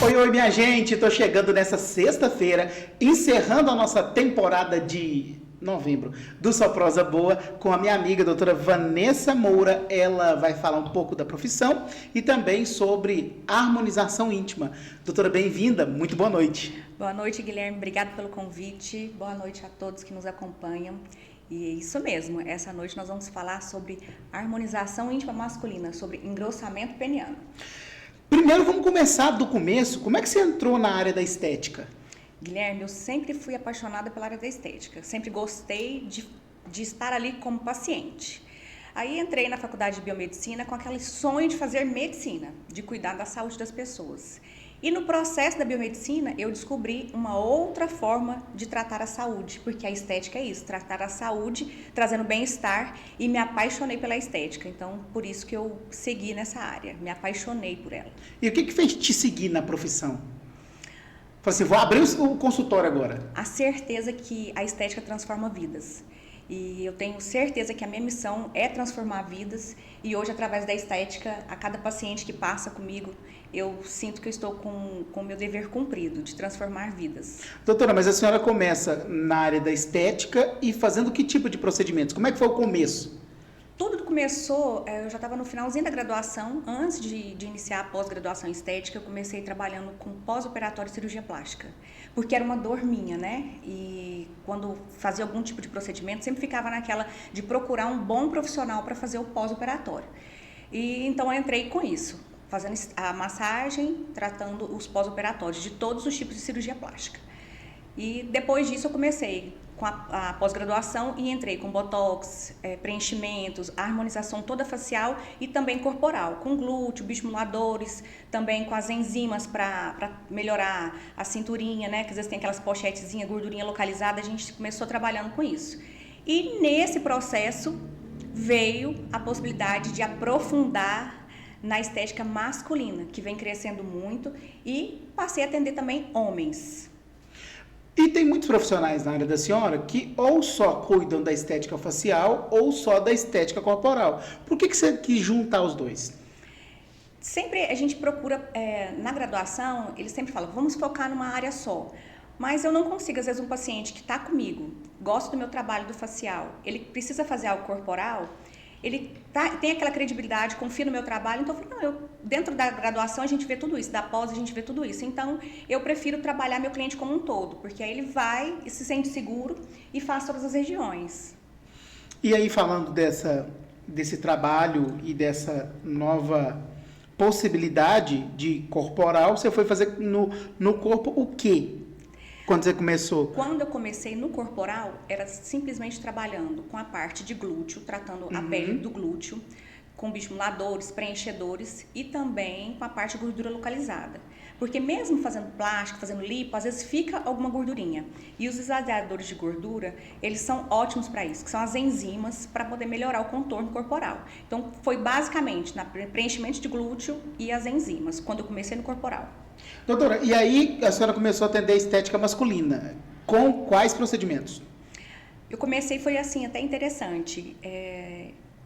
Oi, oi, minha gente, tô chegando nessa sexta-feira, encerrando a nossa temporada de novembro do Só Prosa Boa com a minha amiga, doutora Vanessa Moura. Ela vai falar um pouco da profissão e também sobre harmonização íntima. Doutora, bem-vinda, muito boa noite. Boa noite, Guilherme, obrigado pelo convite, boa noite a todos que nos acompanham. E é isso mesmo, essa noite nós vamos falar sobre harmonização íntima masculina, sobre engrossamento peniano. Primeiro, vamos começar do começo. Como é que você entrou na área da estética? Guilherme, eu sempre fui apaixonada pela área da estética, sempre gostei de estar ali como paciente. Aí entrei na faculdade de biomedicina com aquele sonho de fazer medicina, de cuidar da saúde das pessoas. E no processo da biomedicina, eu descobri uma outra forma de tratar a saúde, porque a estética é isso, tratar a saúde, trazendo bem-estar, e me apaixonei pela estética. Então, por isso que eu segui nessa área, me apaixonei por ela. E o que fez te seguir na profissão? Falei assim, vou abrir o consultório agora. A certeza que a estética transforma vidas. E eu tenho certeza que a minha missão é transformar vidas. E hoje, através da estética, a cada paciente que passa comigo, eu sinto que eu estou com o meu dever cumprido, de transformar vidas. Doutora, mas a senhora começa na área da estética e fazendo que tipo de procedimentos? Como é que foi o começo? Tudo começou, eu já estava no finalzinho da graduação, antes de iniciar a pós-graduação em estética, eu comecei trabalhando com pós-operatório e cirurgia plástica, porque era uma dor minha, né? E quando fazia algum tipo de procedimento, sempre ficava naquela de procurar um bom profissional para fazer o pós-operatório. E então eu entrei com isso, fazendo a massagem, tratando os pós-operatórios de todos os tipos de cirurgia plástica. E depois disso eu comecei com a pós-graduação e entrei com botox, preenchimentos, harmonização toda facial e também corporal, com glúteo, bioestimuladores, também com as enzimas para melhorar a cinturinha, né? Que às vezes tem aquelas pochetezinhas, gordurinha localizada, a gente começou trabalhando com isso. E nesse processo veio a possibilidade de aprofundar na estética masculina, que vem crescendo muito, e passei a atender também homens. E tem muitos profissionais na área da senhora que ou só cuidam da estética facial ou só da estética corporal. Por que você quis juntar os dois? Sempre a gente procura, na graduação, eles sempre falam, vamos focar numa área só. Mas eu não consigo, às vezes um paciente que está comigo, gosta do meu trabalho do facial, ele precisa fazer algo corporal, ele tem aquela credibilidade, confia no meu trabalho, então eu falei, dentro da graduação a gente vê tudo isso, da pós a gente vê tudo isso, então eu prefiro trabalhar meu cliente como um todo, porque aí ele vai e se sente seguro e faz todas as regiões. E aí, falando desse trabalho e dessa nova possibilidade de corporal, você foi fazer no corpo o quê? Quando você começou? Quando eu comecei no corporal, era simplesmente trabalhando com a parte de glúteo, tratando a pele do glúteo, com bioestimuladores, preenchedores e também com a parte de gordura localizada. Porque mesmo fazendo plástico, fazendo lipo, às vezes fica alguma gordurinha. E os esvaziadores de gordura, eles são ótimos para isso, que são as enzimas para poder melhorar o contorno corporal. Então, foi basicamente no preenchimento de glúteo e as enzimas, quando eu comecei no corporal. Doutora, e aí a senhora começou a atender a estética masculina. Com quais procedimentos? Eu comecei, foi assim, até interessante.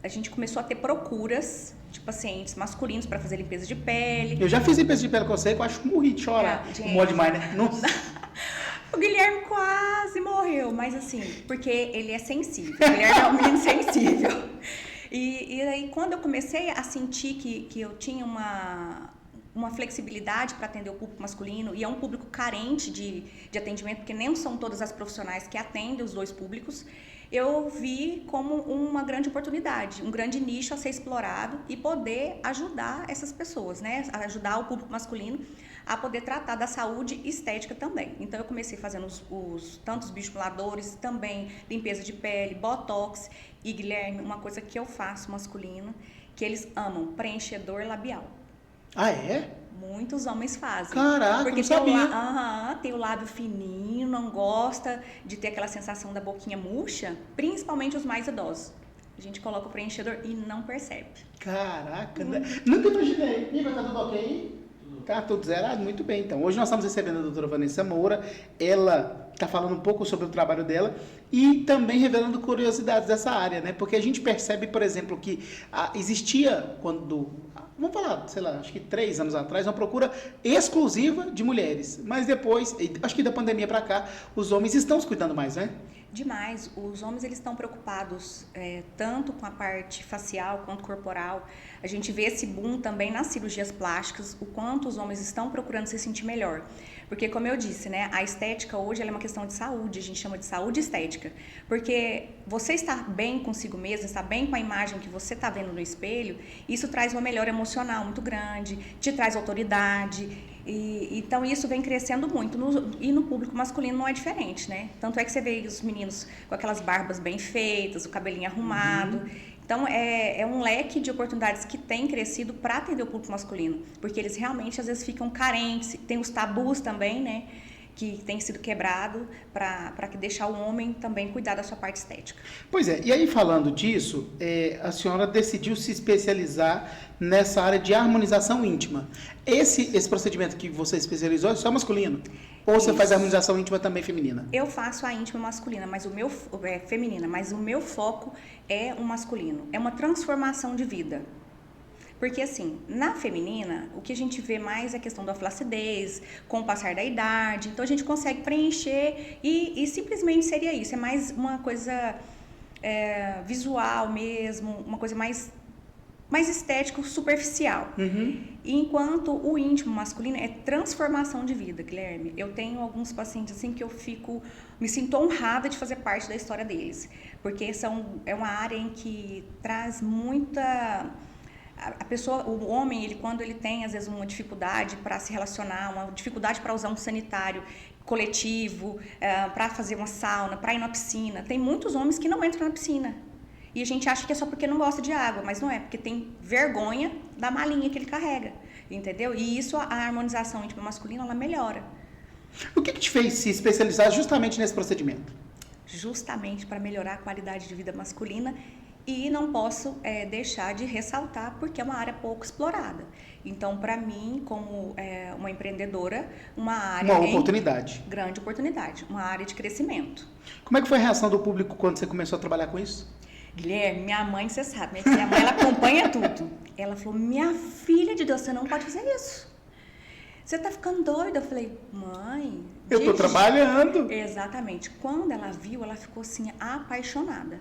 A gente começou a ter procuras de pacientes masculinos para fazer limpeza de pele. Eu já fiz limpeza de pele com você, que eu acho que morri de chorar. Gente. Morre demais, né? Nossa. O Guilherme quase morreu, mas assim, porque ele é sensível. O Guilherme é um menino sensível. E aí, quando eu comecei a sentir que eu tinha uma flexibilidade para atender o público masculino, e é um público carente de atendimento, porque nem são todas as profissionais que atendem os dois públicos, eu vi como uma grande oportunidade, um grande nicho a ser explorado e poder ajudar essas pessoas, né? Ajudar o público masculino a poder tratar da saúde estética também. Então eu comecei fazendo tantos bioestimuladores, também limpeza de pele, botox e, Guilherme, uma coisa que eu faço masculino, que eles amam, preenchedor labial. Ah, é? Muitos homens fazem. Caraca, porque não sabia. tem o lábio fininho, não gosta de ter aquela sensação da boquinha murcha, principalmente os mais idosos. A gente coloca o preenchedor e não percebe. Caraca, nunca imaginei. Igor, tá tudo ok? Tá tudo zerado? Muito bem, então. Hoje nós estamos recebendo a doutora Vanessa Moura, ela tá falando um pouco sobre o trabalho dela e também revelando curiosidades dessa área, né? Porque a gente percebe, por exemplo, que existia quando, vamos falar, sei lá, acho que 3 anos atrás, uma procura exclusiva de mulheres. Mas depois, acho que da pandemia para cá, os homens estão se cuidando mais, né? Demais. Os homens eles estão preocupados tanto com a parte facial quanto corporal. A gente vê esse boom também nas cirurgias plásticas, o quanto os homens estão procurando se sentir melhor. Porque, como eu disse, né, a estética hoje ela é uma questão de saúde, a gente chama de saúde estética. Porque você estar bem consigo mesmo, estar bem com a imagem que você está vendo no espelho, isso traz uma melhora emocional muito grande, te traz autoridade. Então isso vem crescendo muito e no público masculino não é diferente, né? Tanto é que você vê os meninos com aquelas barbas bem feitas, o cabelinho arrumado. Então é um leque de oportunidades que tem crescido para atender o público masculino, porque eles realmente às vezes ficam carentes, tem os tabus também, né? Que tem sido quebrado para deixar o homem também cuidar da sua parte estética. Pois é, e aí falando disso, a senhora decidiu se especializar nessa área de harmonização íntima. Esse procedimento que você especializou é só masculino? Ou você faz a harmonização íntima também feminina? Eu faço a íntima masculina, mas feminina, mas o meu foco é o masculino. É uma transformação de vida. Porque, assim, na feminina, o que a gente vê mais é a questão da flacidez, com o passar da idade. Então, a gente consegue preencher e simplesmente seria isso. É mais uma coisa visual mesmo, uma coisa mais estético, superficial. Enquanto o íntimo masculino é transformação de vida, Guilherme. Eu tenho alguns pacientes assim que me sinto honrada de fazer parte da história deles. Porque é uma área em que traz muita... A pessoa, o homem, quando ele tem às vezes uma dificuldade para se relacionar, uma dificuldade para usar um sanitário coletivo, para fazer uma sauna, para ir na piscina, tem muitos homens que não entram na piscina. E a gente acha que é só porque não gosta de água, mas não é, porque tem vergonha da malinha que ele carrega, entendeu? E isso, a harmonização íntima masculina, ela melhora. O que te fez se especializar justamente nesse procedimento? Justamente para melhorar a qualidade de vida masculina. E não posso deixar de ressaltar porque é uma área pouco explorada. Então, para mim, como uma empreendedora, uma área... Uma oportunidade. Grande oportunidade, uma área de crescimento. Como é que foi a reação do público quando você começou a trabalhar com isso? Guilherme, minha mãe, você sabe, minha mãe ela acompanha tudo. Ela falou, minha filha de Deus, você não pode fazer isso. Você tá ficando doida? Eu falei, mãe... Eu tô trabalhando. Exatamente. Quando ela viu, ela ficou assim, apaixonada.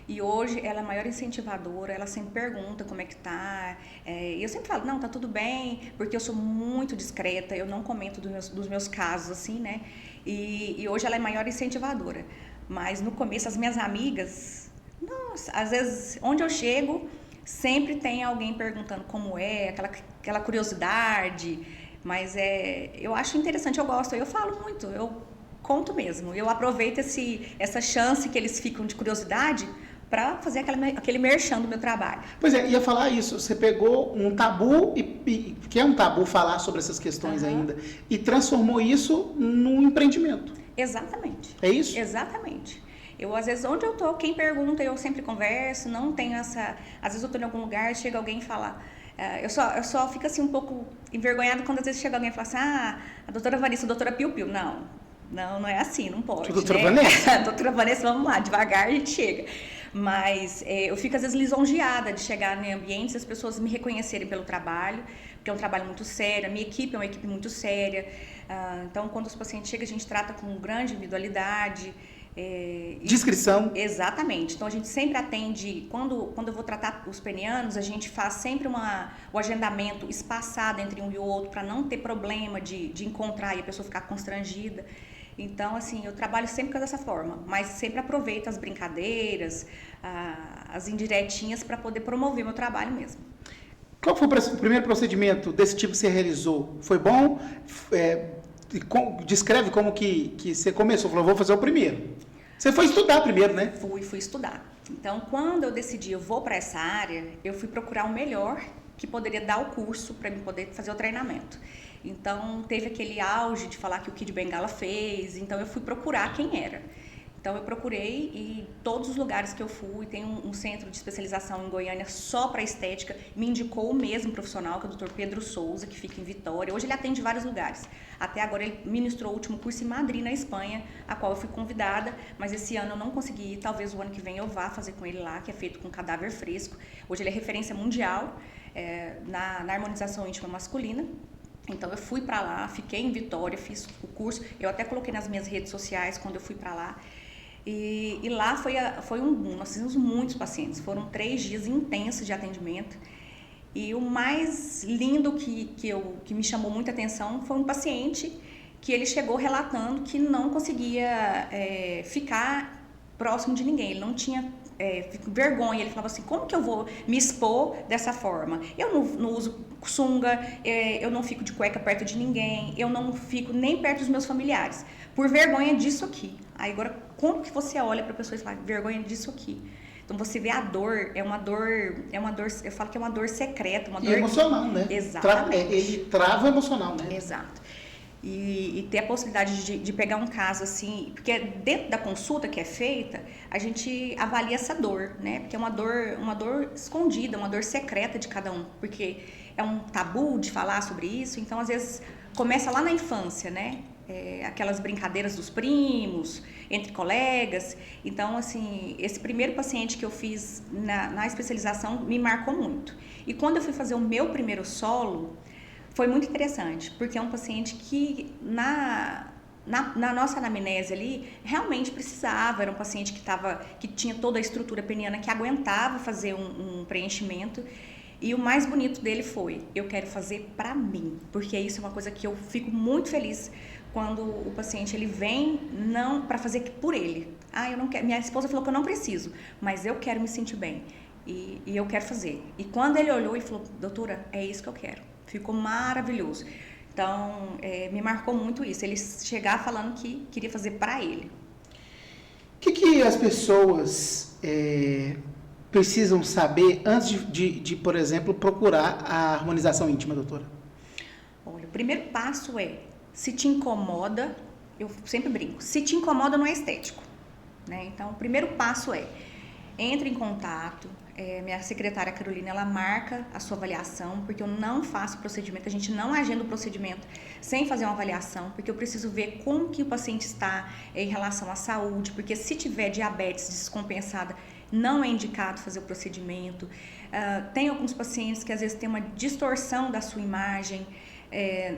E hoje ela é a maior incentivadora, ela sempre pergunta como é que tá. E eu sempre falo, não, tá tudo bem, porque eu sou muito discreta, eu não comento dos meus casos, assim, né? E hoje ela é a maior incentivadora. Mas no começo, as minhas amigas, nossa, às vezes, onde eu chego, sempre tem alguém perguntando como é, aquela curiosidade. Mas eu acho interessante, eu gosto, eu falo muito, eu conto mesmo. Eu aproveito essa chance que eles ficam de curiosidade para fazer aquele merchan do meu trabalho. Pois é, ia falar isso. Você pegou um tabu, que é um tabu falar sobre essas questões ainda, e transformou isso num empreendimento. Exatamente. É isso? Exatamente. Eu, às vezes, onde eu tô, quem pergunta, eu sempre converso, não tenho essa... Às vezes eu tô em algum lugar, chega alguém e fala... Eu só fico assim um pouco envergonhada quando às vezes chega alguém e fala assim, a doutora Vanessa, a doutora Piu Piu. Não é assim, não pode. Doutora Vanessa? Doutora Vanessa, vamos lá, devagar a gente chega. Mas eu fico às vezes lisonjeada de chegar em ambientes e as pessoas me reconhecerem pelo trabalho, porque é um trabalho muito sério, a minha equipe é uma equipe muito séria. Então, quando os pacientes chegam, a gente trata com grande individualidade. Discrição. Exatamente. Então, a gente sempre atende, quando eu vou tratar os penianos, a gente faz sempre o agendamento espaçado entre um e o outro, para não ter problema de encontrar e a pessoa ficar constrangida. Então, assim, eu trabalho sempre dessa forma, mas sempre aproveito as brincadeiras, as indiretinhas para poder promover meu trabalho mesmo. Qual foi o primeiro procedimento desse tipo que você realizou? Foi bom? Descreve como que você começou. Falou, vou fazer o primeiro. Você foi estudar primeiro, né? Fui estudar. Então, quando eu decidi, eu vou para essa área, eu fui procurar o melhor que poderia dar o curso para mim poder fazer o treinamento. Então, teve aquele auge de falar que o Kid Bengala fez, então eu fui procurar quem era. Então eu procurei e todos os lugares que eu fui, tem um centro de especialização em Goiânia só para estética, me indicou o mesmo profissional, que é o Dr. Pedro Souza, que fica em Vitória. Hoje ele atende vários lugares. Até agora ele ministrou o último curso em Madrid, na Espanha, a qual eu fui convidada, mas esse ano eu não consegui ir, talvez o ano que vem eu vá fazer com ele lá, que é feito com cadáver fresco. Hoje ele é referência mundial na harmonização íntima masculina. Então eu fui para lá, fiquei em Vitória, fiz o curso, eu até coloquei nas minhas redes sociais quando eu fui para lá. E lá foi um boom, nós fizemos muitos pacientes, foram 3 dias intensos de atendimento. E o mais lindo que me chamou muita atenção foi um paciente que ele chegou relatando que não conseguia ficar próximo de ninguém, ele não tinha vergonha, ele falava assim, como que eu vou me expor dessa forma? Eu não uso sunga, eu não fico de cueca perto de ninguém, eu não fico nem perto dos meus familiares, por vergonha disso aqui. Aí agora, como que você olha para a pessoa e fala, vergonha disso aqui? Então você vê a dor, é uma dor, eu falo que é uma dor secreta, uma dor emocional, né? Exatamente. Ele trava emocional, né? Exato. E ter a possibilidade de pegar um caso assim, porque dentro da consulta que é feita, a gente avalia essa dor, né? Porque é uma dor escondida, uma dor secreta de cada um, porque é um tabu de falar sobre isso, então às vezes começa lá na infância, né? Aquelas brincadeiras dos primos, entre colegas. Então, assim, esse primeiro paciente que eu fiz na especialização me marcou muito. E quando eu fui fazer o meu primeiro solo, foi muito interessante, porque é um paciente que na nossa anamnese ali, realmente precisava, era um paciente que tinha toda a estrutura peniana que aguentava fazer um preenchimento. E o mais bonito dele foi, eu quero fazer pra mim, porque isso é uma coisa que eu fico muito feliz quando o paciente ele vem não para fazer por ele. Eu não quero, minha esposa falou que eu não preciso, mas eu quero me sentir bem e eu quero fazer. E quando ele olhou e falou, doutora, é isso que eu quero. Ficou maravilhoso. Então, me marcou muito isso, ele chegar falando que queria fazer para ele. O que as pessoas precisam saber antes de, por exemplo, procurar a harmonização íntima, doutora? Olha, o primeiro passo se te incomoda, eu sempre brinco, se te incomoda não é estético, né? Então, o primeiro passo entre em contato, minha secretária Carolina, ela marca a sua avaliação, porque eu não faço procedimento, a gente não agenda o procedimento sem fazer uma avaliação, porque eu preciso ver como que o paciente está em relação à saúde, porque se tiver diabetes descompensada, não é indicado fazer o procedimento. Tem alguns pacientes que às vezes tem uma distorção da sua imagem,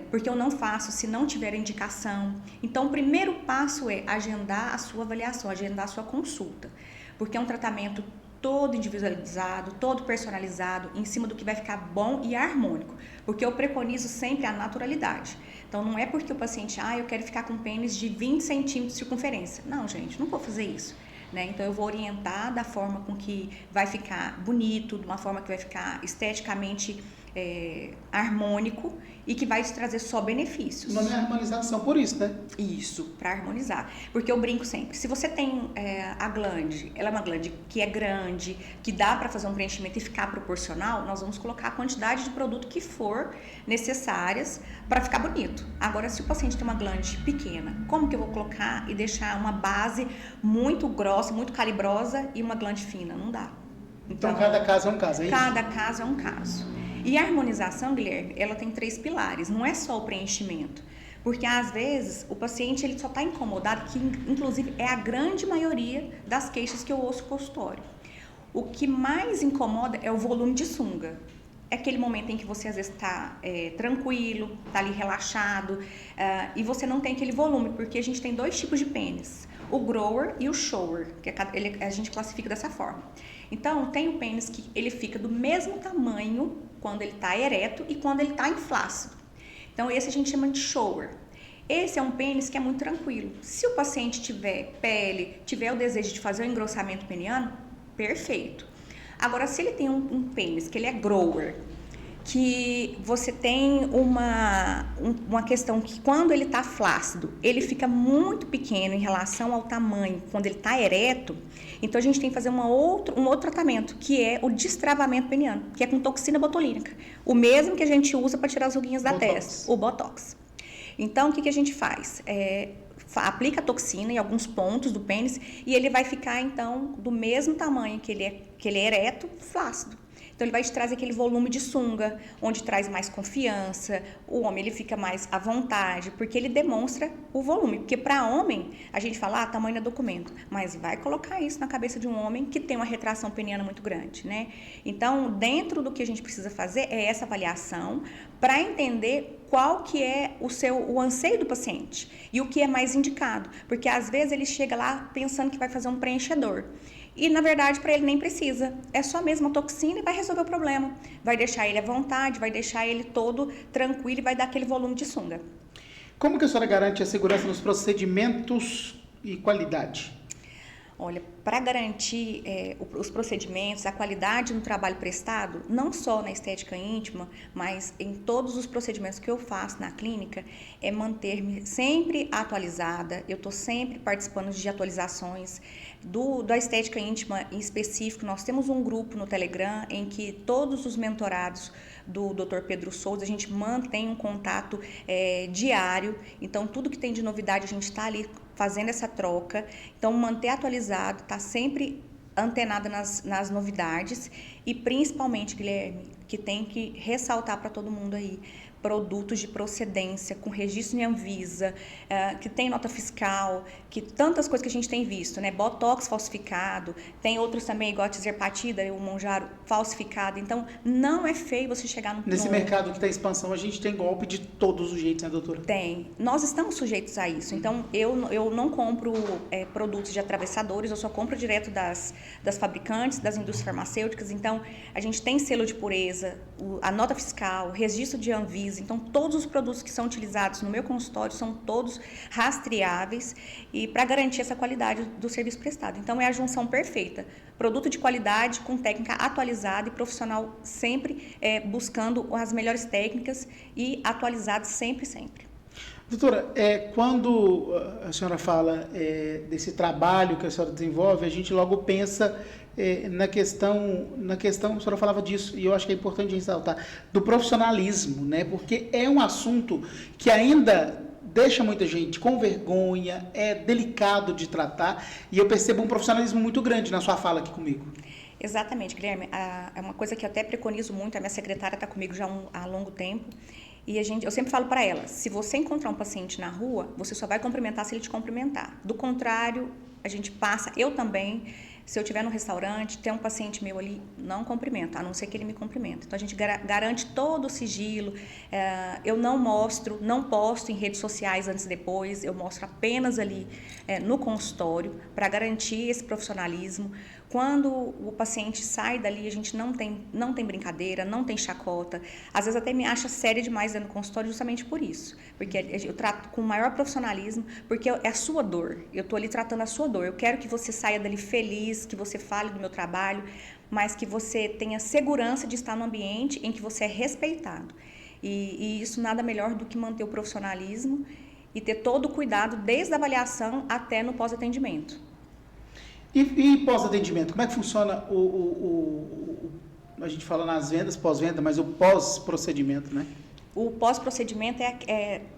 porque eu não faço se não tiver indicação. Então, o primeiro passo é agendar a sua avaliação, agendar a sua consulta, porque é um tratamento todo individualizado, todo personalizado, em cima do que vai ficar bom e harmônico, porque eu preconizo sempre a naturalidade. Então, não é porque o paciente, eu quero ficar com pênis de 20 centímetros de circunferência. Não, gente, não vou fazer isso. Né? Então, eu vou orientar da forma com que vai ficar bonito, de uma forma que vai ficar esteticamente harmônico e que vai te trazer só benefícios. O nome é harmonização por isso, né? Isso, para harmonizar. Porque eu brinco sempre, se você tem a glande, ela é uma glande que é grande, que dá para fazer um preenchimento e ficar proporcional, nós vamos colocar a quantidade de produto que for necessárias para ficar bonito. Agora, se o paciente tem uma glande pequena, como que eu vou colocar e deixar uma base muito grossa, muito calibrosa e uma glande fina? Não dá. Então cada caso é um caso, é isso? Cada caso é um caso. E a harmonização, Guilherme, ela tem 3 pilares, não é só o preenchimento. Porque às vezes o paciente ele só está incomodado, que inclusive é a grande maioria das queixas que eu ouço no consultório. O que mais incomoda é o volume de sunga. É aquele momento em que você às vezes está tranquilo, está ali relaxado, e você não tem aquele volume, porque a gente tem 2 tipos de pênis, o grower e o shower, que a gente classifica dessa forma. Então, tem o pênis que ele fica do mesmo tamanho quando ele está ereto e quando ele está em flácido. Então, esse a gente chama de shower. Esse é um pênis que é muito tranquilo. Se o paciente tiver pele, tiver o desejo de fazer o engrossamento peniano, perfeito. Agora, se ele tem um pênis que ele é grower, que você tem uma questão que quando ele está flácido, ele fica muito pequeno em relação ao tamanho quando ele está ereto, então a gente tem que fazer um outro tratamento, que é o destravamento peniano, que é com toxina botulínica, o mesmo que a gente usa para tirar as ruguinhas da testa, o Botox. Então, o que a gente faz? aplica a toxina em alguns pontos do pênis e ele vai ficar, então, do mesmo tamanho que ele é ereto, flácido. Então, ele vai te trazer aquele volume de sunga, onde traz mais confiança, o homem ele fica mais à vontade, porque ele demonstra o volume. Porque para homem, a gente fala, tamanho é documento, mas vai colocar isso na cabeça de um homem que tem uma retração peniana muito grande, né? Então, dentro do que a gente precisa fazer é essa avaliação para entender qual que é o anseio do paciente e o que é mais indicado. Porque às vezes ele chega lá pensando que vai fazer um preenchedor. E, na verdade, para ele nem precisa. É só mesmo a toxina e vai resolver o problema. Vai deixar ele à vontade, vai deixar ele todo tranquilo e vai dar aquele volume de sunga. Como que a senhora garante a segurança nos procedimentos e qualidade? Olha, para garantir os procedimentos, a qualidade no trabalho prestado, não só na estética íntima, mas em todos os procedimentos que eu faço na clínica, é manter-me sempre atualizada. Eu estou sempre participando de atualizações da estética íntima em específico. Nós temos um grupo no Telegram em que todos os mentorados do Dr. Pedro Souza, a gente mantém um contato diário. Então, tudo que tem de novidade, a gente está ali fazendo essa troca. Então, manter atualizado, tá sempre antenada nas novidades e principalmente, Guilherme, que tem que ressaltar para todo mundo aí, produtos de procedência, com registro em Anvisa, que tem nota fiscal, que tantas coisas que a gente tem visto, né? Botox falsificado, tem outros também, igual a tirzepatida, o Monjaro falsificado. Então, não é feio você chegar no... Nesse mercado que está em expansão, a gente tem golpe de todos os jeitos, né, doutora? Tem. Nós estamos sujeitos a isso. Então, eu não compro produtos de atravessadores, eu só compro direto das fabricantes, das indústrias farmacêuticas. Então, a gente tem selo de pureza, a nota fiscal, o registro de Anvisa. Então, todos os produtos que são utilizados no meu consultório são todos rastreáveis e para garantir essa qualidade do serviço prestado. Então, é a junção perfeita. Produto de qualidade com técnica atualizada e profissional sempre buscando as melhores técnicas e atualizado sempre, sempre. Doutora, quando a senhora fala desse trabalho que a senhora desenvolve, a gente logo pensa na questão, a senhora falava disso, e eu acho que é importante ressaltar, do profissionalismo, né? Porque é um assunto que ainda deixa muita gente com vergonha, é delicado de tratar, e eu percebo um profissionalismo muito grande na sua fala aqui comigo. Exatamente, Guilherme. É uma coisa que eu até preconizo muito, a minha secretária está comigo já há longo tempo, e eu sempre falo para ela, se você encontrar um paciente na rua, você só vai cumprimentar se ele te cumprimentar. Do contrário, a gente passa, eu também, se eu estiver no restaurante, tem um paciente meu ali, não cumprimenta, a não ser que ele me cumprimenta. Então, a gente garante todo o sigilo. Eu não posto em redes sociais antes e depois, eu mostro apenas ali no consultório, para garantir esse profissionalismo. Quando o paciente sai dali, a gente não tem brincadeira, não tem chacota. Às vezes até me acha séria demais dentro do consultório justamente por isso. Porque eu trato com o maior profissionalismo, porque é a sua dor. Eu estou ali tratando a sua dor. Eu quero que você saia dali feliz, que você fale do meu trabalho, mas que você tenha segurança de estar no ambiente em que você é respeitado. E isso nada melhor do que manter o profissionalismo e ter todo o cuidado desde a avaliação até no pós-atendimento. E pós-atendimento, como é que funciona a gente fala nas vendas, pós-venda, mas o pós-procedimento, né? O pós-procedimento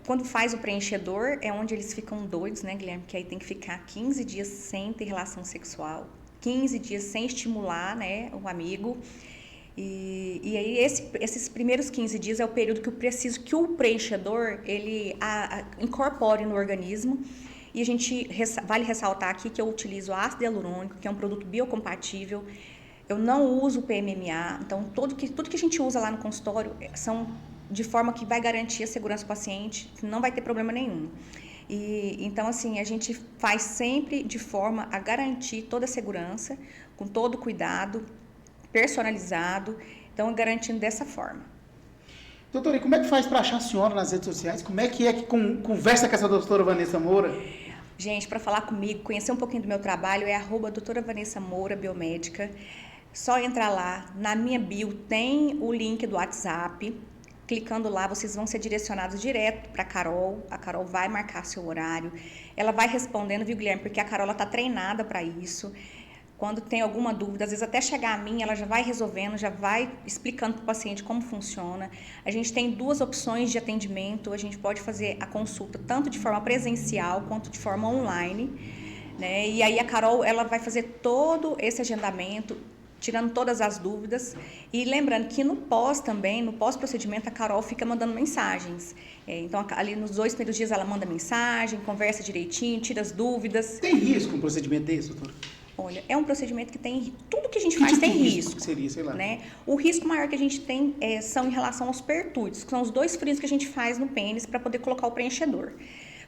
quando faz o preenchedor, é onde eles ficam doidos, né, Guilherme? Que aí tem que ficar 15 dias sem ter relação sexual, 15 dias sem estimular, né, o amigo. E aí esses primeiros 15 dias é o período que eu preciso que o preenchedor, ele incorpore no organismo. E a gente vale ressaltar aqui que eu utilizo ácido hialurônico, que é um produto biocompatível. Eu não uso PMMA, então tudo que a gente usa lá no consultório são de forma que vai garantir a segurança do paciente, não vai ter problema nenhum. Então, assim, a gente faz sempre de forma a garantir toda a segurança, com todo o cuidado, personalizado, então garantindo dessa forma. Doutora, e como é que faz para achar a senhora nas redes sociais? Como é que conversa com essa doutora Vanessa Moura? Gente, para falar comigo, conhecer um pouquinho do meu trabalho, é @doutora Vanessa Moura, biomédica. Só entrar lá, na minha bio tem o link do WhatsApp. Clicando lá, vocês vão ser direcionados direto para a Carol vai marcar seu horário. Ela vai respondendo, viu, Guilherme? Porque a Carol está treinada para isso. Quando tem alguma dúvida, às vezes até chegar a mim, ela já vai resolvendo, já vai explicando para o paciente como funciona. A gente tem 2 opções de atendimento, a gente pode fazer a consulta tanto de forma presencial quanto de forma online, né? E aí a Carol, ela vai fazer todo esse agendamento, tirando todas as dúvidas. E lembrando que no pós também, no pós-procedimento, a Carol fica mandando mensagens. Então, ali nos 2 primeiros dias ela manda mensagem, conversa direitinho, tira as dúvidas. Tem risco um procedimento desse, doutora? Olha, é um procedimento que tem... Tudo que a gente faz tem risco. Que seria, sei lá. Né? O risco maior que a gente tem são em relação aos pertúrgios, que são os 2 furinhos que a gente faz no pênis para poder colocar o preenchedor.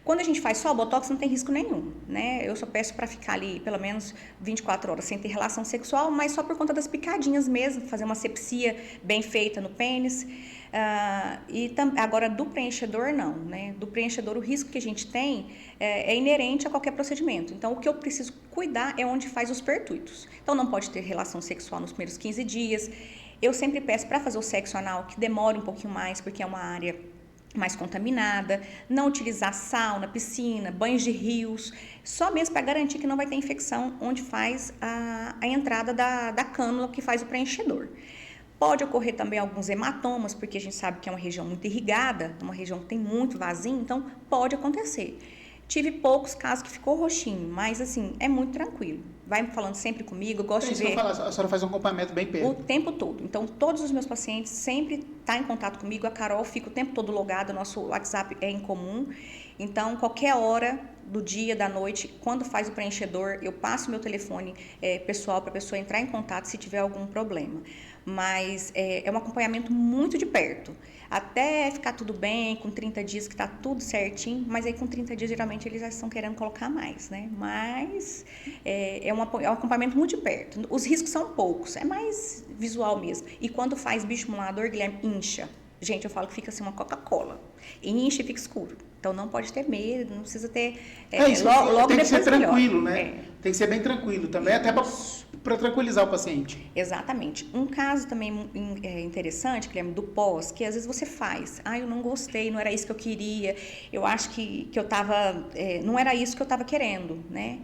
Quando a gente faz só o botox, não tem risco nenhum, né? Eu só peço para ficar ali pelo menos 24 horas sem ter relação sexual, mas só por conta das picadinhas mesmo, fazer uma asepsia bem feita no pênis. Agora, do preenchedor, não, né? Do preenchedor, o risco que a gente tem é inerente a qualquer procedimento. Então, o que eu preciso cuidar é onde faz os pertuitos. Então, não pode ter relação sexual nos primeiros 15 dias. Eu sempre peço para fazer o sexo anal que demore um pouquinho mais, porque é uma área mais contaminada, não utilizar sauna, piscina, banhos de rios, só mesmo para garantir que não vai ter infecção onde faz a entrada da cânula que faz o preenchedor. Pode ocorrer também alguns hematomas, porque a gente sabe que é uma região muito irrigada, uma região que tem muito vazio, então pode acontecer. Tive poucos casos que ficou roxinho, mas assim, é muito tranquilo. Vai falando sempre comigo, eu gosto de ver... A senhora faz um acompanhamento bem perto. O tempo todo. Então, todos os meus pacientes sempre estão em contato comigo. A Carol fica o tempo todo logada, nosso WhatsApp é em comum. Então, qualquer hora do dia, da noite, quando faz o preenchedor, eu passo meu telefone pessoal para a pessoa entrar em contato se tiver algum problema. Mas é um acompanhamento muito de perto. Até ficar tudo bem, com 30 dias que está tudo certinho, mas aí com 30 dias geralmente eles já estão querendo colocar mais, né? Mas é um acompanhamento muito de perto. Os riscos são poucos, é mais visual mesmo. E quando faz bioestimulador, Guilherme, incha. Gente, eu falo que fica assim uma Coca-Cola. Incha e fica escuro. Então não pode ter medo, não precisa ter... logo tem que ser tranquilo, melhor. né? Tem que ser bem tranquilo também, até para tranquilizar o paciente. Exatamente. Um caso também interessante, Guilherme, do pós, que às vezes você faz. Eu não gostei, não era isso que eu queria, eu acho que eu estava... não era isso que eu estava querendo, né?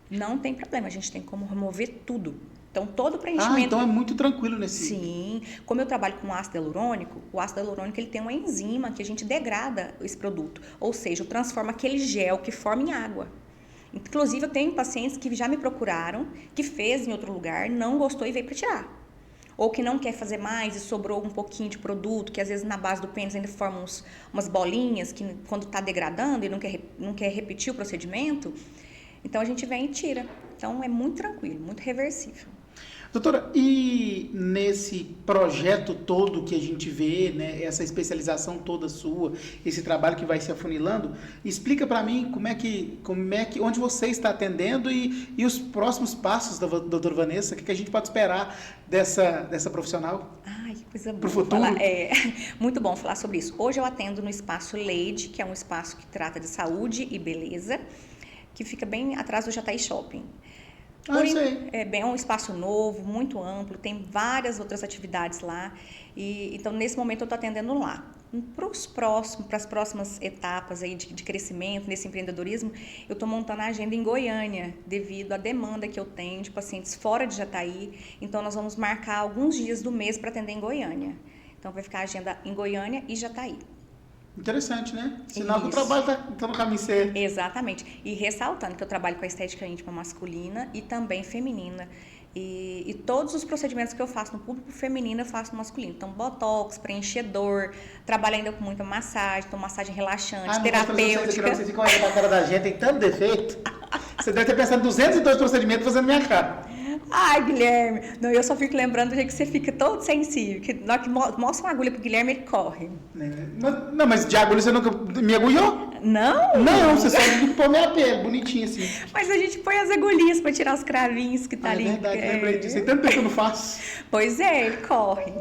Não tem problema, a gente tem como remover tudo. Então, todo o preenchimento... então é muito tranquilo nesse... Sim. Como eu trabalho com ácido hialurônico, o ácido hialurônico ele tem uma enzima que a gente degrada esse produto. Ou seja, transforma aquele gel que forma em água. Inclusive, eu tenho pacientes que já me procuraram, que fez em outro lugar, não gostou e veio para tirar. Ou que não quer fazer mais e sobrou um pouquinho de produto, que às vezes na base do pênis ainda forma umas bolinhas, que quando está degradando e não quer repetir o procedimento, então a gente vem e tira. Então, é muito tranquilo, muito reversível. Doutora, e nesse projeto todo que a gente vê, né, essa especialização toda sua, esse trabalho que vai se afunilando, explica para mim onde você está atendendo e os próximos passos da doutora Vanessa, o que a gente pode esperar dessa profissional? Ai, que coisa boa. Pro futuro? Muito bom falar sobre isso. Hoje eu atendo no Espaço Leide, que é um espaço que trata de saúde e beleza, que fica bem atrás do Jataí Shopping. É um espaço novo, muito amplo, tem várias outras atividades lá. Então, nesse momento, eu estou atendendo lá. Para as próximas etapas aí de crescimento, nesse empreendedorismo, eu estou montando a agenda em Goiânia, devido à demanda que eu tenho de pacientes fora de Jataí. Então, nós vamos marcar alguns dias do mês para atender em Goiânia. Então, vai ficar a agenda em Goiânia e Jataí. Interessante, né? Sinal que o trabalho está no caminho certo. Exatamente. E ressaltando que eu trabalho com a estética íntima masculina e também feminina. E todos os procedimentos que eu faço no público feminino, eu faço no masculino. Então, botox, preenchedor, trabalho ainda com muita massagem, então massagem relaxante, terapêutica. Vocês ficam olhando a cara da gente, tem tanto defeito. Você deve ter pensado 202 procedimentos fazendo minha cara. Ai, Guilherme, não, eu só fico lembrando do jeito que você fica todo sensível, que na hora que mostra uma agulha pro Guilherme, ele corre. Não, mas de agulha você nunca me agulhou? Não? Não, você só pôr minha pele, bonitinha assim. Mas a gente põe as agulhinhas pra tirar os cravinhos que tá ali. É verdade, lembrei disso, tem tanto tempo que eu não faço. Pois é, ele corre.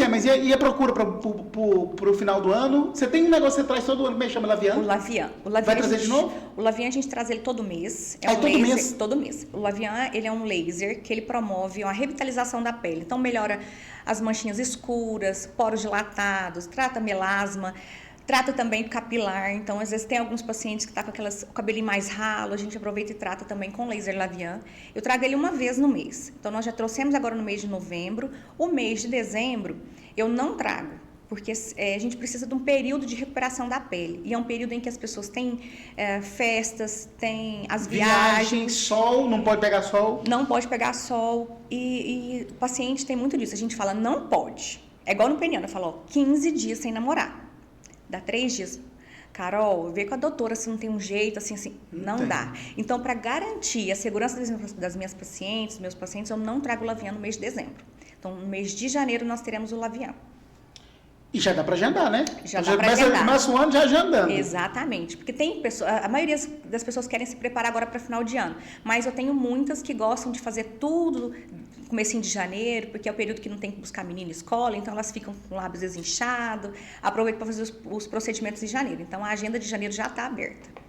Mas e a procura pro final do ano? Você tem um negócio que você traz todo ano, como é que chama? Lavian? O Lavian. Vai trazer de novo? O Lavian a gente traz ele todo mês. Todo laser, mês? Todo mês. O Lavian, ele é um laser que ele promove uma revitalização da pele. Então, melhora as manchinhas escuras, poros dilatados, trata melasma, Trato também capilar, então às vezes tem alguns pacientes que estão com o cabelinho mais ralo, a gente aproveita e trata também com laser labial. Eu trago ele uma vez no mês. Então nós já trouxemos agora no mês de novembro. O mês de dezembro eu não trago, porque a gente precisa de um período de recuperação da pele. E é um período em que as pessoas têm festas, têm as viagens. Sol, não pode pegar sol. Não pode pegar sol. E o paciente tem muito disso. A gente fala, não pode. É igual no peniano, eu falo, 15 dias sem namorar. Dá 3 dias. Carol, vê com a doutora se não tem um jeito, assim, não dá. Então, para garantir a segurança das minhas pacientes, dos meus pacientes, eu não trago o Lavian no mês de dezembro. Então, no mês de janeiro, nós teremos o Lavian. E já dá para agendar, né? Já dá para agendar. Começa o ano já agendando. Exatamente, porque tem pessoas, a maioria das pessoas querem se preparar agora para final de ano, mas eu tenho muitas que gostam de fazer tudo comecinho de janeiro, porque é o período que não tem que buscar menina em escola, então elas ficam com o lábio desinchado, aproveitam para fazer os procedimentos em janeiro. Então a agenda de janeiro já está aberta.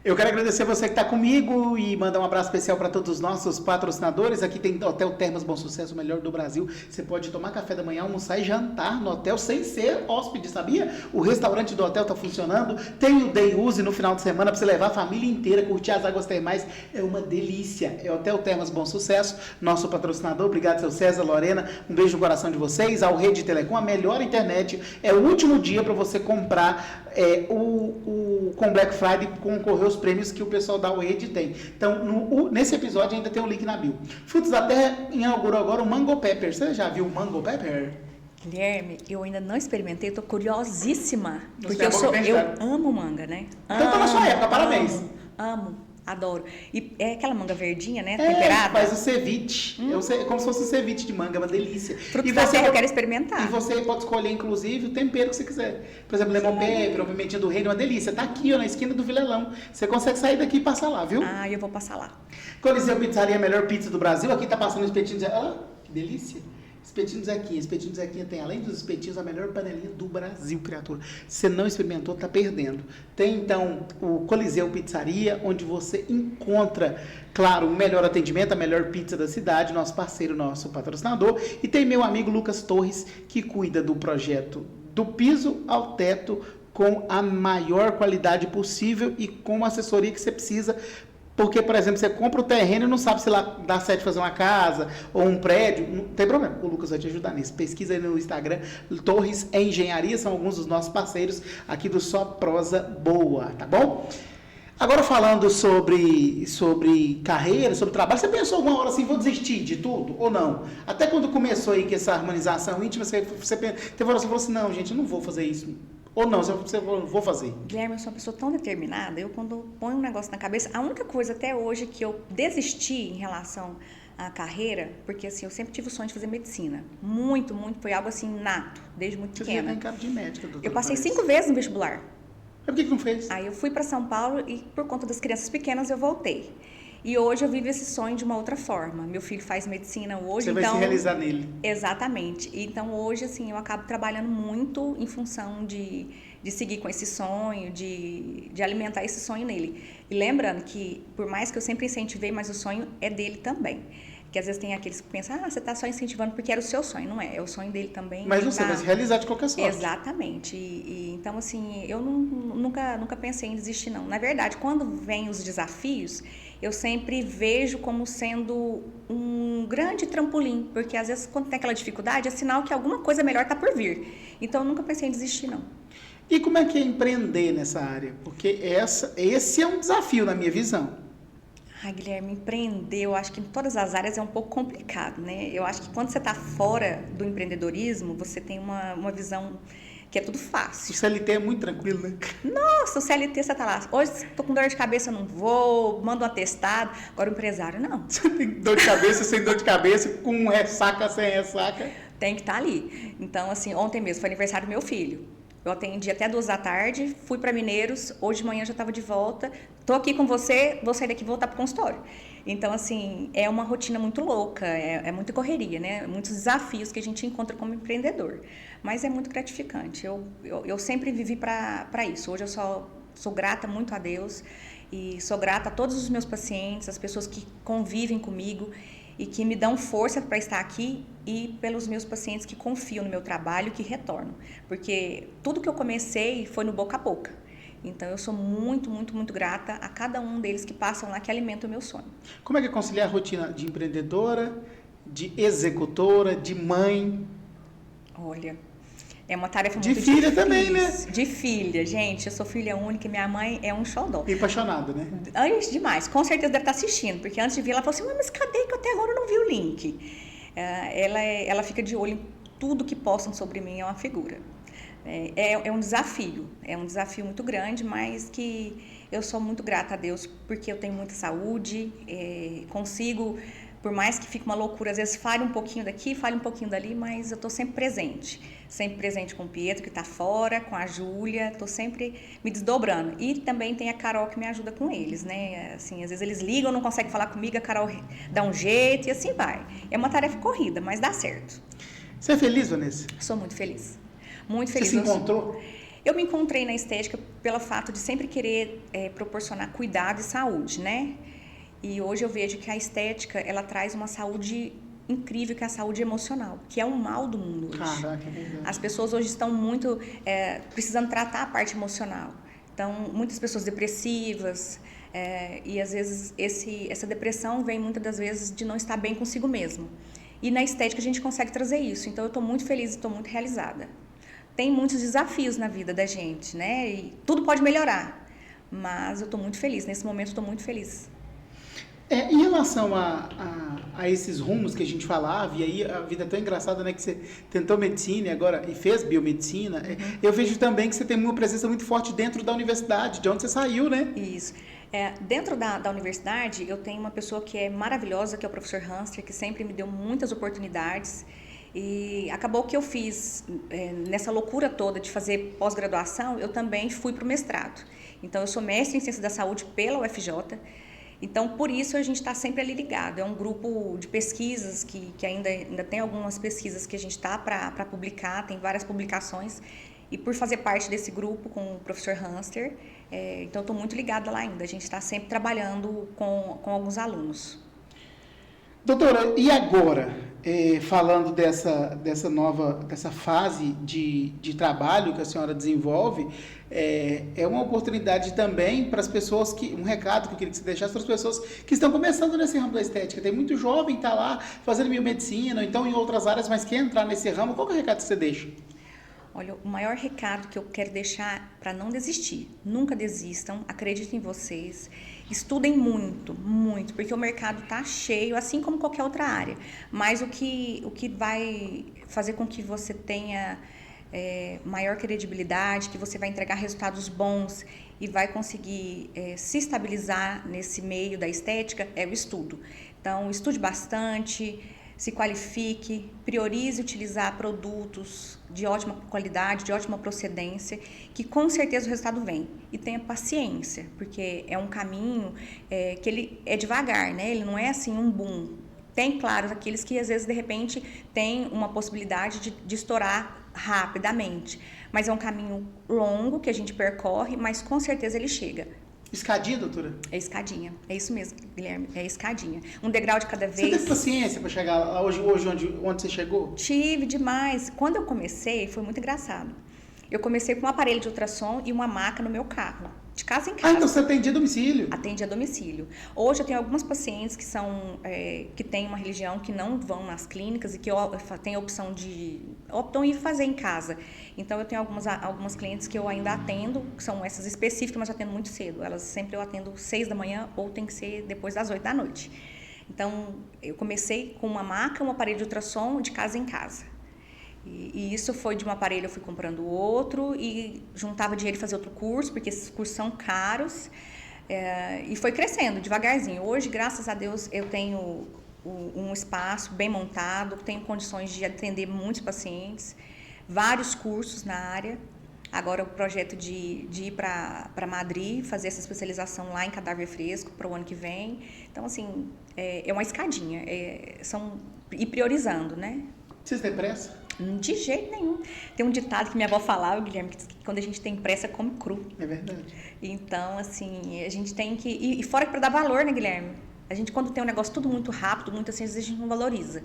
Eu quero agradecer você que está comigo e mandar um abraço especial para todos os nossos patrocinadores. Aqui tem o Hotel Termas Bom Sucesso, o melhor do Brasil. Você pode tomar café da manhã, almoçar e jantar no hotel sem ser hóspede, sabia? O restaurante do hotel está funcionando. Tem o Day Use no final de semana para você levar a família inteira, curtir as águas termais. É uma delícia. É o Hotel Termas Bom Sucesso, nosso patrocinador. Obrigado, seu César, Lorena. Um beijo no coração de vocês. Ao Rede Telecom, a melhor internet. É o último dia para você comprar com Black Friday, concorrer aos prêmios que o pessoal da Rede tem. Então, nesse episódio ainda tem o link na bio. Frutos da Terra inaugurou agora o Mango Pepper. Você já viu o Mango Pepper? Guilherme, eu ainda não experimentei, eu tô curiosíssima. Porque Você eu amo manga, né? Então tá na sua época, parabéns. Amo. Adoro. E é aquela manga verdinha, né? Temperada. Faz o ceviche. É como se fosse um ceviche de manga, é uma delícia. Frutos da terra eu quero experimentar. E você pode escolher, inclusive, o tempero que você quiser. Por exemplo, lemon pepper, ou pimentinha do reino, é uma delícia. Tá aqui, ó, na esquina do Vilelão. Você consegue sair daqui e passar lá, viu? Ah, eu vou passar lá. Coliseu Pizzaria, a melhor pizza do Brasil. Aqui tá passando o espetinho de... Ah, que delícia. Espetinho do Zequinha. Espetinho do Zequinha tem, além dos espetinhos, a melhor panelinha do Brasil, criatura. Se não experimentou, tá perdendo. Tem, então, o Coliseu Pizzaria, onde você encontra, claro, o melhor atendimento, a melhor pizza da cidade, nosso parceiro, nosso patrocinador. E tem meu amigo Lucas Torres, que cuida do projeto do piso ao teto com a maior qualidade possível e com a assessoria que você precisa. Porque, por exemplo, você compra o terreno e não sabe se lá dá certo fazer uma casa ou um prédio, não tem problema. O Lucas vai te ajudar nisso. Pesquisa aí no Instagram, Torres Engenharia, são alguns dos nossos parceiros aqui do Só Prosa Boa, tá bom? Agora falando sobre carreira, sobre trabalho, você pensou alguma hora assim, vou desistir de tudo ou não? Até quando começou aí com essa harmonização íntima, você teve hora que você falou assim, não, gente, eu não vou fazer isso. Ou não, você vou fazer. Guilherme, eu sou uma pessoa tão determinada, eu quando ponho um negócio na cabeça, a única coisa até hoje que eu desisti em relação à carreira, porque assim, eu sempre tive o sonho de fazer medicina. Muito, foi algo assim nato, desde muito pequena. Você tem cara de médica, doutora. Eu passei 5 vezes no vestibular. Por que não fez? Aí eu fui para São Paulo e por conta das crianças pequenas eu voltei. E hoje eu vivo esse sonho de uma outra forma. Meu filho faz medicina hoje, Você vai se realizar nele. Exatamente. Então hoje, assim, eu acabo trabalhando muito em função de seguir com esse sonho, de alimentar esse sonho nele. E lembrando que, por mais que eu sempre incentivei, mas o sonho é dele também. Porque às vezes tem aqueles que pensam, você está só incentivando porque era o seu sonho. Não é, é o sonho dele também. Mas você vai se realizar de qualquer sorte. Exatamente. Então, assim, eu nunca pensei em desistir, não. Na verdade, quando vem os desafios, eu sempre vejo como sendo um grande trampolim. Porque às vezes, quando tem aquela dificuldade, é sinal que alguma coisa melhor está por vir. Então, eu nunca pensei em desistir, não. E como é que é empreender nessa área? Porque esse é um desafio na minha visão. Guilherme, empreender, eu acho que em todas as áreas é um pouco complicado, né? Eu acho que quando você está fora do empreendedorismo, você tem uma visão que é tudo fácil. O CLT é muito tranquilo, né? Nossa, o CLT você tá lá, hoje estou com dor de cabeça, eu não vou, mando um atestado. Agora o empresário, não. Você tem dor de cabeça, sem dor de cabeça, com ressaca, sem ressaca. Tem que estar ali. Então, assim, ontem mesmo foi aniversário do meu filho. Eu atendi até 2 da tarde, fui para Mineiros, hoje de manhã já estava de volta. Estou aqui com você, vou sair daqui e voltar para o consultório. Então, assim, é uma rotina muito louca, é muita correria, né? Muitos desafios que a gente encontra como empreendedor. Mas é muito gratificante. Eu sempre vivi para isso. Hoje eu sou grata muito a Deus e sou grata a todos os meus pacientes, as pessoas que convivem comigo. e que me dão força para estar aqui e pelos meus pacientes que confiam no meu trabalho e que retornam. Porque tudo que eu comecei foi no boca a boca. Então, eu sou muito, muito, muito grata a cada um deles que passam lá, que alimentam o meu sonho. Como é que é conciliar a rotina de empreendedora, de executora, de mãe? Olha, é uma tarefa muito difícil. De filha também, né? De filha, gente. Eu sou filha única e minha mãe é um xodó. E apaixonada, né? Demais. Com certeza deve estar assistindo, porque antes de vir ela falou assim, mas cadê que até agora eu não vi o link? Ela fica de olho em tudo que postam sobre mim, é uma figura. É um desafio muito grande, mas que eu sou muito grata a Deus, porque eu tenho muita saúde, consigo, por mais que fique uma loucura, às vezes fale um pouquinho daqui, fale um pouquinho dali, mas eu estou sempre presente com o Pietro, que está fora, com a Júlia, estou sempre me desdobrando. E também tem a Carol que me ajuda com eles, né? Assim, às vezes eles ligam, não conseguem falar comigo, a Carol dá um jeito e assim vai. É uma tarefa corrida, mas dá certo. Você é feliz, Vanessa? Sou muito feliz. Muito feliz. Você se encontrou? Eu me encontrei na estética pelo fato de sempre querer proporcionar cuidado e saúde, né? E hoje eu vejo que a estética, ela traz uma saúde incrível, que é a saúde emocional, que é o mal do mundo hoje. Caraca, é verdade. As pessoas hoje estão muito precisando tratar a parte emocional. Então, muitas pessoas depressivas, e às vezes essa depressão vem muitas das vezes de não estar bem consigo mesmo. E na estética a gente consegue trazer isso. Então, eu estou muito feliz e estou muito realizada. Tem muitos desafios na vida da gente, né? E tudo pode melhorar, mas eu estou muito feliz. Nesse momento, estou muito feliz. Em relação a esses rumos que a gente falava, e aí a vida é tão engraçada, né, que você tentou medicina e fez biomedicina, eu vejo também que você tem uma presença muito forte dentro da universidade, de onde você saiu, né? Isso. Dentro da universidade, eu tenho uma pessoa que é maravilhosa, que é o professor Hanster, que sempre me deu muitas oportunidades. E acabou que eu fiz, nessa loucura toda de fazer pós-graduação, eu também fui para o mestrado. Então, eu sou mestre em Ciências da Saúde pela UFJ. Então, por isso, a gente está sempre ali ligado. É um grupo de pesquisas que ainda tem algumas pesquisas que a gente está para publicar, tem várias publicações. E por fazer parte desse grupo com o professor Hanster, então estou muito ligada lá ainda. A gente está sempre trabalhando com alguns alunos. Doutora, e agora, falando dessa fase de trabalho que a senhora desenvolve, é uma oportunidade também para as pessoas um recado que eu queria que você deixasse para as pessoas que estão começando nesse ramo da estética. Tem muito jovem que está lá fazendo biomedicina, ou então em outras áreas, mas quer entrar nesse ramo. Qual que é o recado que você deixa? Olha, o maior recado que eu quero deixar para não desistir, nunca desistam, acreditem em vocês, estudem muito, muito, porque o mercado está cheio, assim como qualquer outra área, mas o que vai fazer com que você tenha maior credibilidade, que você vai entregar resultados bons e vai conseguir se estabilizar nesse meio da estética é o estudo. Então, estude bastante, se qualifique, priorize utilizar produtos de ótima qualidade, de ótima procedência, que com certeza o resultado vem. E tenha paciência, porque é um caminho que ele é devagar, né? Ele não é assim um boom. Tem, claro, aqueles que às vezes de repente tem uma possibilidade de estourar rapidamente, mas é um caminho longo que a gente percorre, mas com certeza ele chega. Escadinha, doutora? É escadinha, é isso mesmo, Guilherme, é escadinha. Um degrau de cada vez. Você teve paciência para chegar lá hoje onde você chegou? Tive demais. Quando eu comecei, foi muito engraçado. Eu comecei com um aparelho de ultrassom e uma maca no meu carro, de casa em casa. Então você atendia a domicílio? Atendia a domicílio. Hoje eu tenho algumas pacientes que têm uma religião, que não vão nas clínicas e que têm a opção optam em fazer em casa. Então eu tenho algumas clientes que eu ainda atendo, que são essas específicas, mas eu atendo muito cedo. Elas sempre eu atendo 6 da manhã ou tem que ser depois das 8 da noite. Então eu comecei com uma maca, um aparelho de ultrassom de casa em casa. E isso foi de um aparelho, eu fui comprando outro e juntava dinheiro e fazia outro curso, porque esses cursos são caros, e foi crescendo devagarzinho. Hoje, graças a Deus, eu tenho um espaço bem montado, tenho condições de atender muitos pacientes, vários cursos na área. Agora o projeto de ir para Madrid, fazer essa especialização lá em cadáver fresco para o ano que vem. Então, assim, é uma escadinha, ir priorizando, né? Vocês têm pressa? De jeito nenhum. Tem um ditado que minha avó falava, Guilherme, que quando a gente tem pressa, come cru. É verdade. Então, assim, a gente tem que... E fora que para dar valor, né, Guilherme? A gente, quando tem um negócio tudo muito rápido, muito assim, às vezes a gente não valoriza.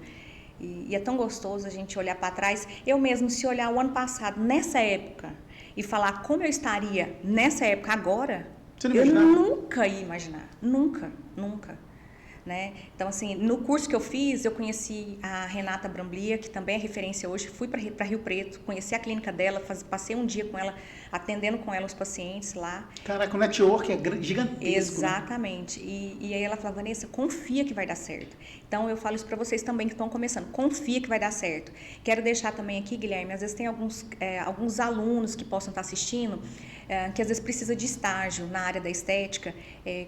E é tão gostoso a gente olhar para trás. Eu mesmo, se olhar o ano passado, nessa época, e falar como eu estaria nessa época agora, eu nunca ia imaginar. Nunca, nunca. Né? Então, assim, no curso que eu fiz, eu conheci a Renata Bramblia, que também é referência hoje. Fui para Rio Preto, conheci a clínica dela, passei um dia com ela, atendendo com ela os pacientes lá. Caraca, o network é gigantesco. Exatamente. Né? E aí ela falava, Vanessa, confia que vai dar certo. Então, eu falo isso para vocês também que estão começando. Confia que vai dar certo. Quero deixar também aqui, Guilherme, às vezes tem alguns alunos que possam estar assistindo, que às vezes precisa de estágio na área da estética.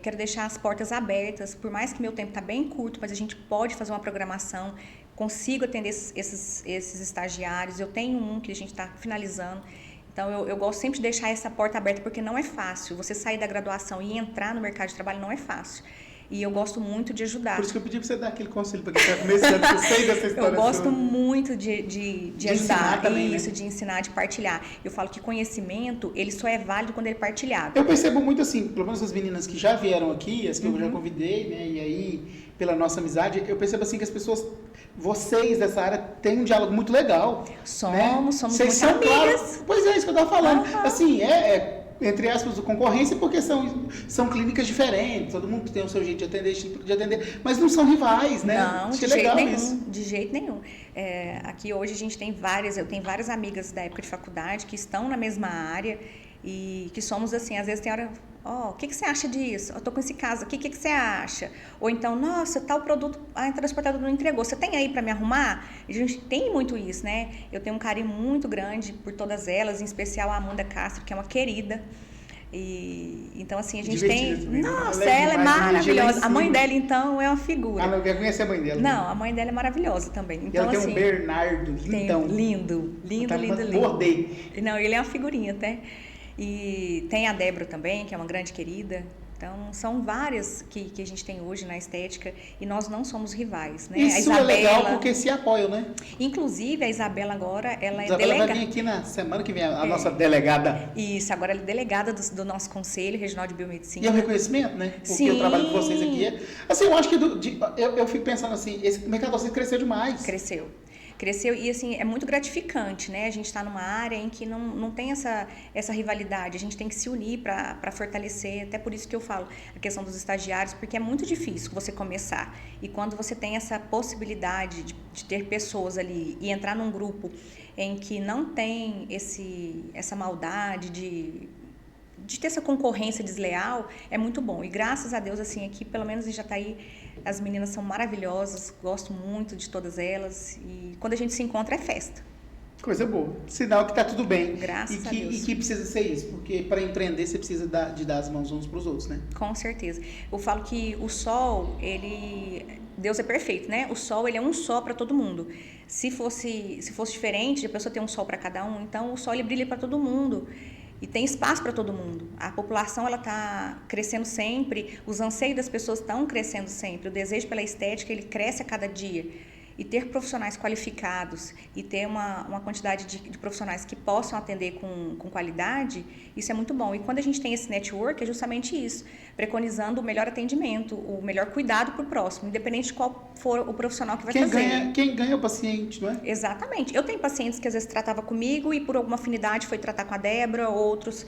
Quero deixar as portas abertas, por mais que meu tempo está bem curto, mas a gente pode fazer uma programação, consigo atender esses estagiários. Eu tenho um que a gente está finalizando. Então, eu gosto sempre de deixar essa porta aberta, porque não é fácil. Você sair da graduação e entrar no mercado de trabalho não é fácil. E eu gosto muito de ajudar. Por isso que eu pedi para você dar aquele conselho para quem está começando, que eu sei dessa história. Eu gosto muito de ajudar, também, isso, né? de ensinar, de partilhar. Eu falo que conhecimento, ele só é válido quando ele é partilhado. Eu percebo muito assim, pelo menos as meninas que já vieram aqui, as que eu já convidei, né? E aí, pela nossa amizade, eu percebo assim que as pessoas, vocês dessa área, têm um diálogo muito legal. Somos Vocês muito são, amigas. claro, pois é, isso que eu estava falando. Assim, entre aspas, concorrência, porque são clínicas diferentes, todo mundo tem o seu jeito de atender, mas não são rivais, né? Não, Achei de legal jeito nenhum, isso. de jeito nenhum. Aqui hoje a gente tem eu tenho várias amigas da época de faculdade que estão na mesma área e que somos assim, às vezes tem hora, o que você acha disso? Eu tô com esse caso, o que você acha? Ou então, nossa, tal produto, a transportadora não entregou, você tem aí para me arrumar? A gente tem muito isso, né? Eu tenho um carinho muito grande por todas elas, em especial a Amanda Castro, que é uma querida. Então, assim, a gente tem... Nossa, ela é maravilhosa. A mãe dela, então, é uma figura. Eu quero conhecer a mãe dela. Não, a mãe dela é maravilhosa também. Então, e ela tem assim, um Bernardo, lindão. Lindo. Bordei. Não, ele é uma figurinha até. E tem a Débora também, que é uma grande querida. Então, são várias que a gente tem hoje na estética e nós não somos rivais, né? Isso a Isabela, é legal porque se apoiam, né? Inclusive, a Isabela agora, ela é Isabela delegada. vai vir aqui na semana que vem, a nossa delegada. Isso, agora ela é delegada do nosso Conselho Regional de Biomedicina. E é um reconhecimento, né? Porque Sim. o trabalho de vocês aqui assim, eu acho que eu fico pensando assim, esse mercado de vocês cresceu demais. Cresceu e assim, é muito gratificante, né? A gente está numa área em que não tem essa rivalidade, a gente tem que se unir para fortalecer, até por isso que eu falo a questão dos estagiários, porque é muito difícil você começar. E quando você tem essa possibilidade de ter pessoas ali e entrar num grupo em que não tem essa maldade de ter essa concorrência desleal, é muito bom. E graças a Deus, assim, aqui pelo menos já está aí, as meninas são maravilhosas, gosto muito de todas elas e quando a gente se encontra é festa. Coisa boa. Sinal que está tudo bem. Graças a Deus. E que precisa ser isso, porque para empreender você precisa de dar as mãos uns para os outros, né? Com certeza. Eu falo que o sol, Deus é perfeito, né? O sol, ele é um só para todo mundo. Se fosse diferente, de a pessoa ter um sol para cada um, então o sol ele brilha para todo mundo. E tem espaço para todo mundo. A população ela está crescendo sempre, os anseios das pessoas estão crescendo sempre, o desejo pela estética ele cresce a cada dia. E ter profissionais qualificados e ter uma quantidade de profissionais que possam atender com qualidade, isso é muito bom. E quando a gente tem esse network, é justamente isso, preconizando o melhor atendimento, o melhor cuidado para o próximo, independente de qual for o profissional que vai fazer. Quem ganha é o paciente, não é? Exatamente. Eu tenho pacientes que às vezes tratavam comigo e por alguma afinidade foi tratar com a Débora, outros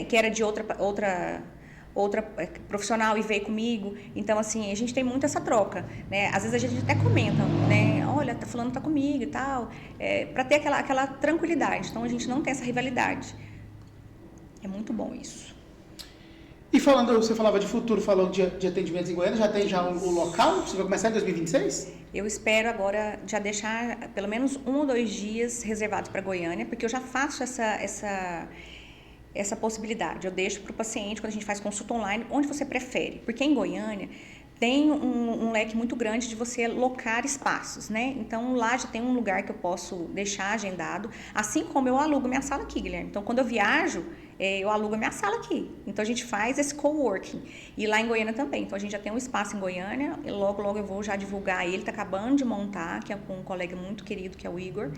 que era de outra profissional e veio comigo. Então, assim, a gente tem muito essa troca, né? Às vezes a gente até comenta, né? Olha, fulano tá comigo e tal, para ter aquela tranquilidade. Então, a gente não tem essa rivalidade. É muito bom isso. E você falava de futuro, falou de atendimentos em Goiânia, já tem o local? Você vai começar em 2026? Eu espero agora já deixar pelo menos 1 ou 2 dias reservados para Goiânia, porque eu já faço essa possibilidade. Eu deixo para o paciente, quando a gente faz consulta online, onde você prefere. Porque em Goiânia tem um leque muito grande de você locar espaços, né? Então, lá já tem um lugar que eu posso deixar agendado, assim como eu alugo minha sala aqui, Guilherme. Então, quando eu viajo, eu alugo a minha sala aqui. Então, a gente faz esse coworking. E lá em Goiânia também. Então, a gente já tem um espaço em Goiânia, e logo eu vou já divulgar ele. Está acabando de montar, que é com um colega muito querido, que é o Igor.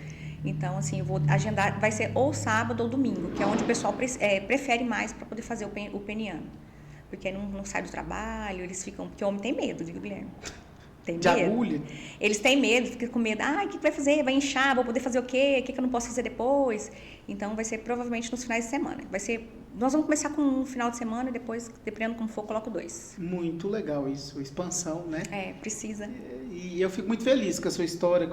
Então, assim, eu vou agendar, vai ser ou sábado ou domingo, que é onde o pessoal prefere mais para poder fazer o peniano. porque aí não sai do trabalho, eles ficam... Porque o homem tem medo, viu, Guilherme? Tem De medo. agulha? Eles têm medo, ficam com medo. O que vai fazer? Vai inchar? Vou poder fazer o quê? O que eu não posso fazer depois? Então, vai ser provavelmente nos finais de semana. Nós vamos começar com um final de semana e depois, dependendo como for, coloco 2. Muito legal isso, expansão, né? Precisa. E eu fico muito feliz com a sua história,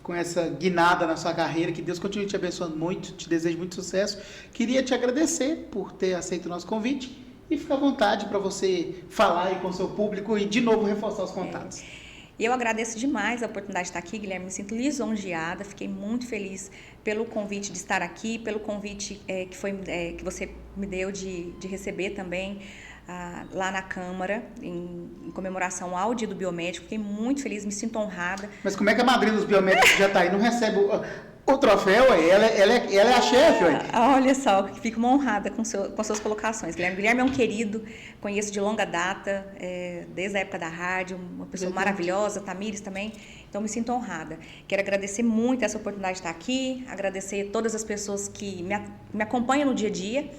com essa guinada na sua carreira. Que Deus continue te abençoando muito, te desejo muito sucesso. Queria te agradecer por ter aceito o nosso convite. E fica à vontade para você falar aí com o seu público e, de novo, reforçar os contatos. E eu agradeço demais a oportunidade de estar aqui, Guilherme. Me sinto lisonjeada. Fiquei muito feliz pelo convite de estar aqui, pelo convite que você me deu de receber também lá na Câmara, em comemoração ao Dia do Biomédico. Fiquei muito feliz, me sinto honrada. Mas como é que a madrinha dos biomédicos já está aí? Não recebe o troféu? Ela é a chefe, ué. Olha só, fico honrada com suas colocações, Guilherme. Guilherme é um querido, conheço de longa data, desde a época da rádio, uma pessoa maravilhosa, Tamires também, então me sinto honrada. Quero agradecer muito essa oportunidade de estar aqui, agradecer todas as pessoas que me acompanham no dia a dia,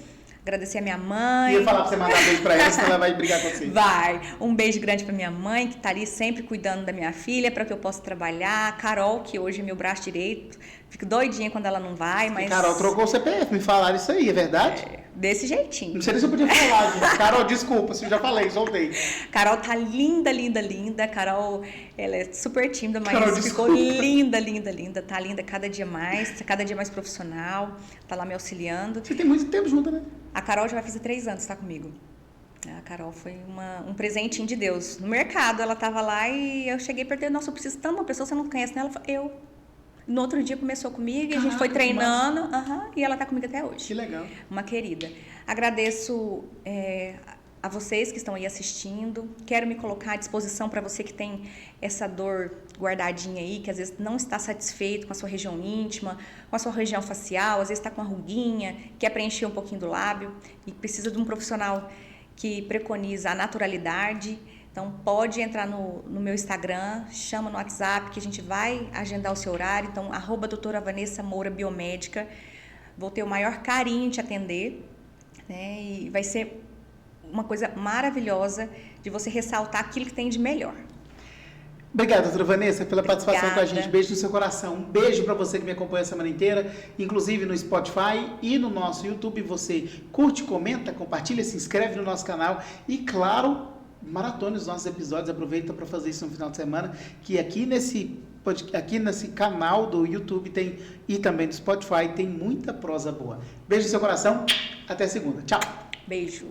agradecer a minha mãe. E eu falar pra você mandar um beijo pra ela, senão ela vai brigar com você. Vai. Um beijo grande pra minha mãe, que tá ali sempre cuidando da minha filha, para que eu possa trabalhar. A Carol, que hoje é meu braço direito. Fico doidinha quando ela não vai, mas... Carol trocou o CPF, me falaram isso aí, é verdade? Desse jeitinho. Não sei nem se eu podia falar, gente. Carol, desculpa, se eu já falei, soltei. Carol tá linda, linda, linda. Carol, ela é super tímida, mas Carol, ficou desculpa. linda, linda, linda. Tá linda cada dia mais profissional. Tá lá me auxiliando. Você tem muito tempo junto, né? A Carol já vai fazer 3 anos, tá comigo. A Carol foi um presentinho de Deus. No mercado, ela tava lá e eu cheguei e perguntei, nossa, eu preciso tanto de uma pessoa, você não conhece nela? Ela falou, eu. No outro dia começou comigo e a gente foi treinando. E ela tá comigo até hoje. Que legal. Uma querida. Agradeço a vocês que estão aí assistindo. Quero me colocar à disposição para você que tem essa dor guardadinha aí, que às vezes não está satisfeito com a sua região íntima, com a sua região facial, às vezes está com uma ruguinha, quer preencher um pouquinho do lábio e precisa de um profissional que preconiza a naturalidade. Então, pode entrar no meu Instagram, chama no WhatsApp, que a gente vai agendar o seu horário. Então, @doutora Vanessa Moura Biomédica. Vou ter o maior carinho em te atender, né? E vai ser uma coisa maravilhosa de você ressaltar aquilo que tem de melhor. Obrigado, doutora Vanessa, pela participação com a gente. Obrigada. Beijo no seu coração. Um beijo para você que me acompanha a semana inteira, inclusive no Spotify e no nosso YouTube. Você curte, comenta, compartilha, se inscreve no nosso canal e, claro, maratone os nossos episódios. Aproveita para fazer isso no final de semana, que aqui nesse canal do YouTube e também do Spotify tem muita prosa boa. Beijo no seu coração. Até segunda. Tchau. Beijo.